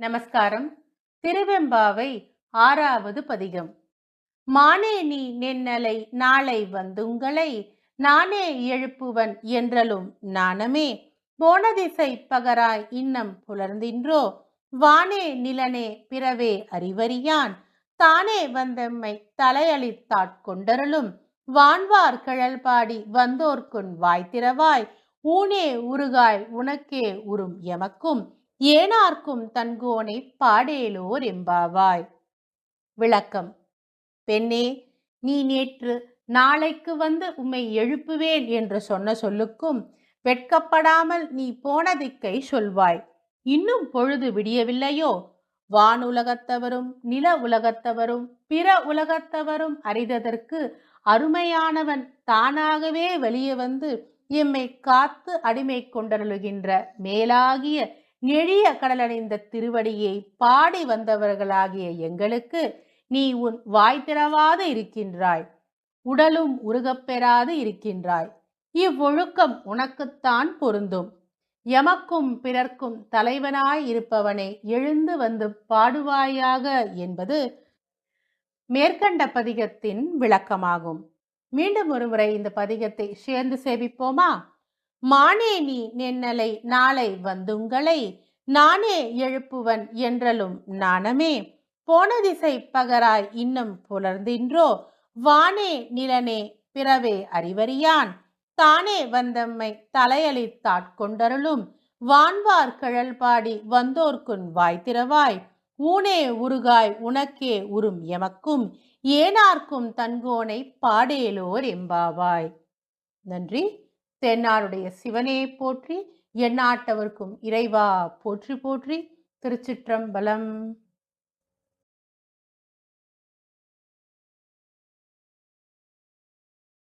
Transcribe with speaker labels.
Speaker 1: நமஸ்காரம். திருவெம்பாவை 6வது பதிகம். மானே நீ நென்னலை நாளை வந்துங்களை நானே எழுப்புவன் என்றலும் நாணமே போனதிசை பகராய் இன்னம் புலர்ந்தின்றோ வானே நிலனே பிறவே அறிவறியான் தானே வந்தம்மை தலையளித்தாட்கொண்டருளும் வான்வார் கிழல் பாடி வந்தோர்க்குன் வாய்த்திரவாய் ஊனே உருகாய் உனக்கே உறும் எமக்கும் ஏனார்க்கும் தன்கோனை பாடேலோர் எம்பாவாய். விளக்கம். பெண்ணே, நீ நேற்று நாளைக்கு வந்து உம்மை எழுப்புவேன் என்று சொன்ன சொல்லுக்கும் வெட்கப்படாமல் நீ போன திக்கை சொல்வாய். இன்னும் பொழுது விடியவில்லையோ? வானுலகத்தவரும் நில உலகத்தவரும் பிற உலகத்தவரும் அறிததற்கு அருமையானவன் தானாகவே வெளியே வந்து எம்மை காத்து அடிமை கொண்டருளுகின்ற மேலாகிய நெழிய கடலடைந்த திருவடியை பாடி வந்தவர்களாகிய எங்களுக்கு நீ உன் வாய் திறவாது இருக்கின்றாய், உடலும் உருகப்பெறாது இருக்கின்றாய். இவ்வொழுக்கம் உனக்குத்தான் பொருந்தும். எமக்கும் பிறர்க்கும் தலைவனாய் இருப்பவனை எழுந்து வந்து பாடுவாயாக என்பது மேற்கண்ட பதிகத்தின் விளக்கமாகும். மீண்டும் ஒருமுறை இந்த பதிகத்தை சேர்ந்து சேவிப்போமா? மானே நீ நென்னலை நாளை வந்துங்களை நானே எழுப்புவன் என்றலும் நாணமே போனதிசை பகராய் இன்னும் புலர்ந்தின்றோ வானே நிலனே பிறவே அறிவறியான் தானே வந்தம்மை தலையளித்தாட்கொண்டருளும் வான்வார் கிழல் பாடி வந்தோர்க்குன் வாய்த்திரவாய் ஊனே உருகாய் உனக்கே உறும் எமக்கும் ஏனார்க்கும் தன்கோனை பாடேலோர் எம்பாவாய். நன்றி. தென்னாடுடைய சிவனே போற்றி, எந்நாட்டவர்க்கும் இறைவா போற்றி போற்றி. திருச்சிற்றம்பலம்.